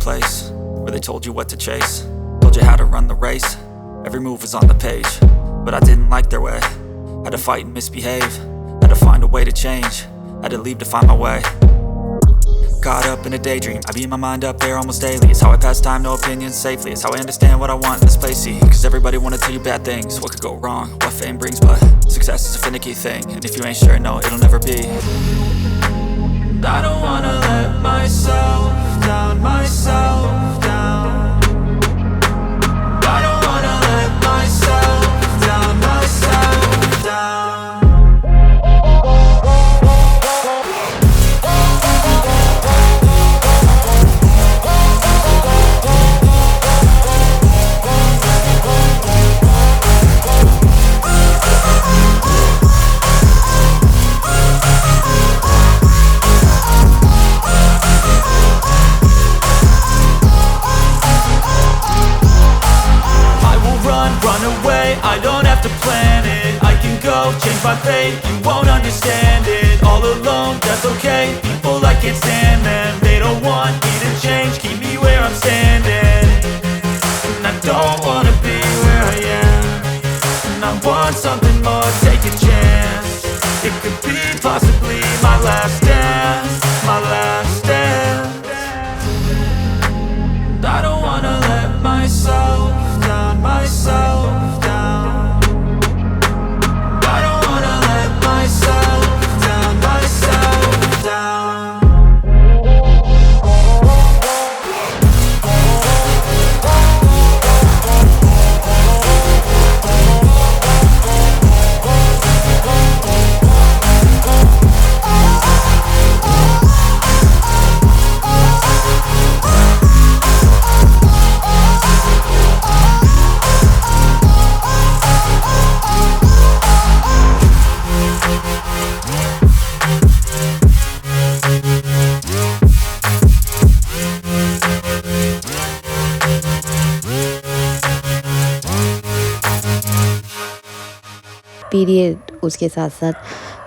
place where they told you what to chase, told you how to run the race. Every move was on the page, but I didn't like their way. Had to fight and misbehave, had to find a way to change, had to leave to find my way. Caught up in a daydream, I beat my mind up there almost daily. It's how I pass time, no opinions safely. It's how I understand what I want in this place, see. Cause everybody wanna tell you bad things, what could go wrong, what fame brings. But success is a finicky thing, and if you ain't sure, no, it'll never be. I don't wanna let myself down, myself down. I don't wanna let myself down, myself down. I don't have to plan it, I can go change my fate. You won't understand it, all alone, that's okay. People, I can't stand them, they don't want me to change. Keep me where I'm standing, and I don't wanna be where I am. And I want something more, take a chance. It could be possibly my last dance, my last dance. I don't wanna let myself down, myself down. पीरिए उसके साथ साथ,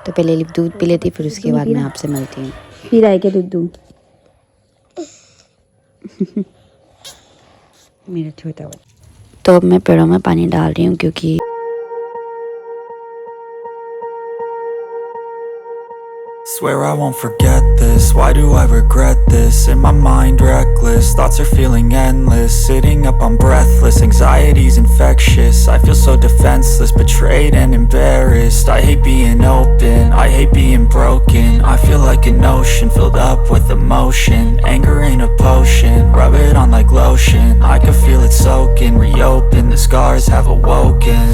तो पहले दूध P लेती, फिर उसके बाद मैं आपसे मिलती हूँ। फिर आए के दूध मेरा छोटा वाला। तो अब मैं पेड़ों में पानी डाल रही हूँ क्योंकि Swear I won't forget this, why do I regret this? In my mind reckless, thoughts are feeling endless. Sitting up I'm breathless, anxiety's infectious. I feel so defenseless, betrayed and embarrassed. I hate being open, I hate being broken. I feel like an ocean filled up with emotion. Anger ain't a potion, rub it on like lotion. I can feel it soaking, reopen, the scars have awoken.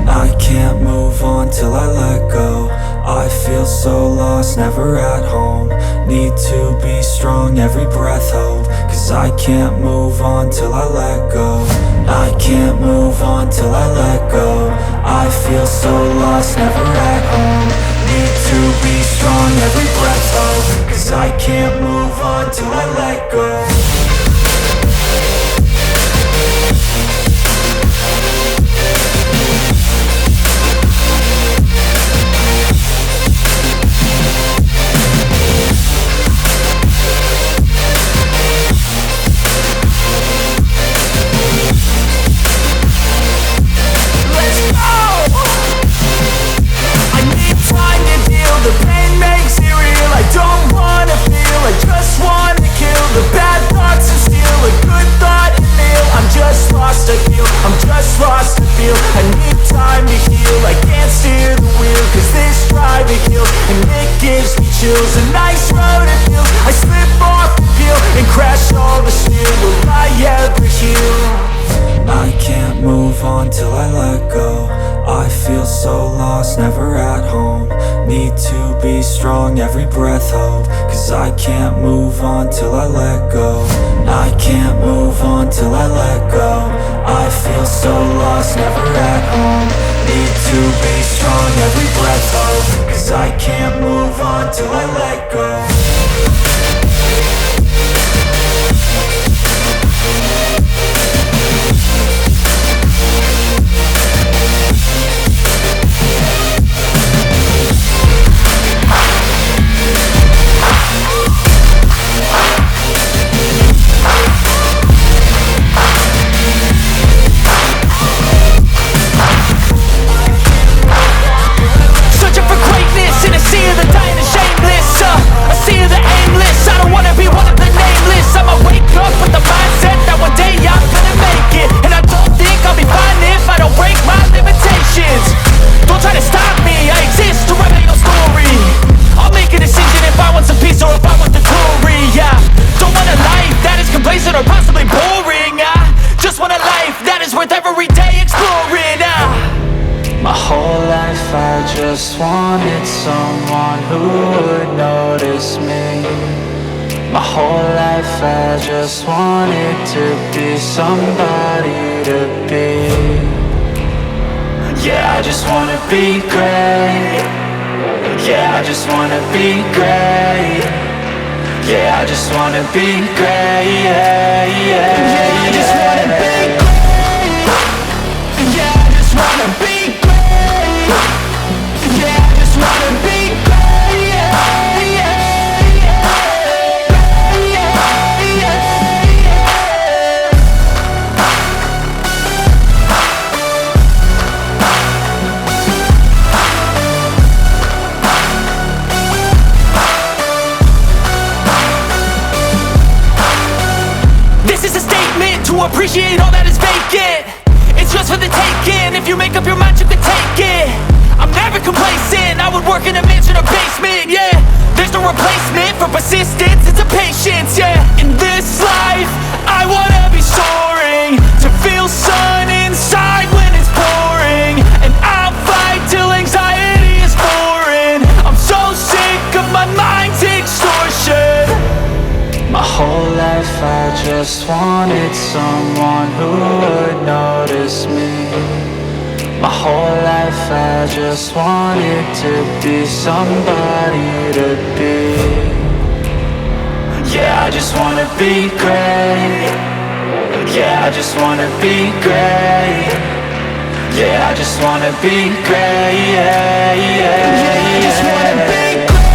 I can't move on till I let go. I feel so lost, never at home. Need to be strong, every breath hold. Cause I can't move on till I let go. I can't move on till I let go. I feel so lost, never at home. Need to be strong, every breath hold. Cause I can't move on till I let go. A nice road to feel. I slip off the peel and crash all the steel. Will I ever heal? I can't move on till I let go. I feel so lost, never at home. Need to be strong, every breath hold. Cause I can't move on till I let go. I can't move on till I let go. I feel so lost, never at home. Need to be strong, every breath hold. Cause I can't move on till I let go. someone who would notice me. My whole life I just wanted to be somebody to be. Yeah, I just wanna be great. Yeah, I just wanna be great. Yeah, I just wanna be great. Yeah, I just wanna be great. Yeah, I just wanna be great. Yeah, I just wanna be great. This is a statement to appreciate all that is vacant. It's just for the taking. If you make up your mind, you can take it. I'm never complacent. I would work in a mansion or basement, yeah. There's no replacement for persistence, it's a patience, yeah. In this life, I wanna be soaring, to feel sun inside when it's pouring. And I'll fight till anxiety is foreign. I'm so sick of my mind's extortion. My whole life I just wanted someone who would notice me. My whole life I just wanted to be somebody to be. Yeah, I just wanna be great. Yeah, I just wanna be great. Yeah, I just wanna be great. Yeah, I just wanna be great.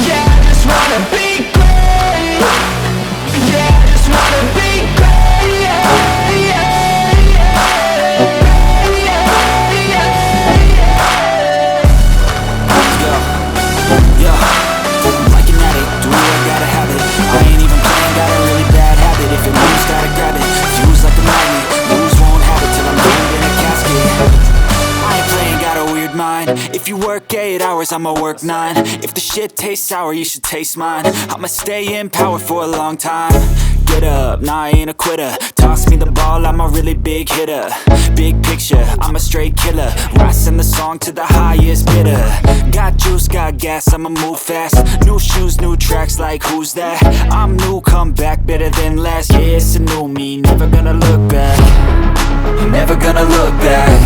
Yeah, I just wanna be great. Yeah, I just wanna be great. If you work 8 hours, I'ma work 9. If the shit tastes sour, you should taste mine. I'ma stay in power for a long time. Get up, nah, I ain't a quitter. Toss me the ball, I'm a really big hitter. Big picture, I'm a straight killer. Rising the song to the highest bidder. Got juice, got gas, I'ma move fast. New shoes, new tracks, like who's that? I'm new, come back, better than last. Yeah, it's a new me, never gonna look back. Never gonna look back.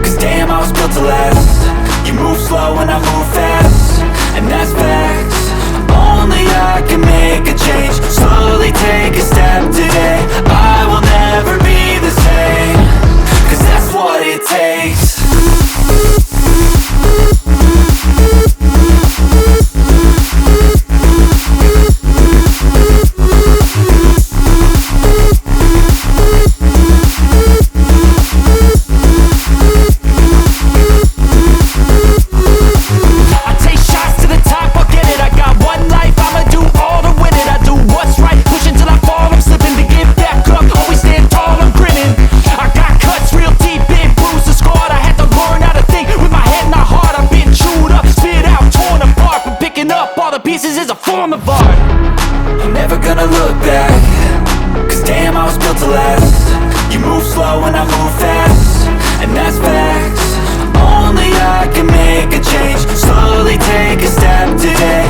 Cause damn, I was built to last. You move slow and I move fast, and that's facts. Only I can make a change. Slowly take a step today. I will never be the same. Cause that's what it takes. Pieces is a form of art. I'm never gonna look back. Cause damn, I was built to last. You move slow and I move fast, and that's facts. Only I can make a change. Slowly take a step today.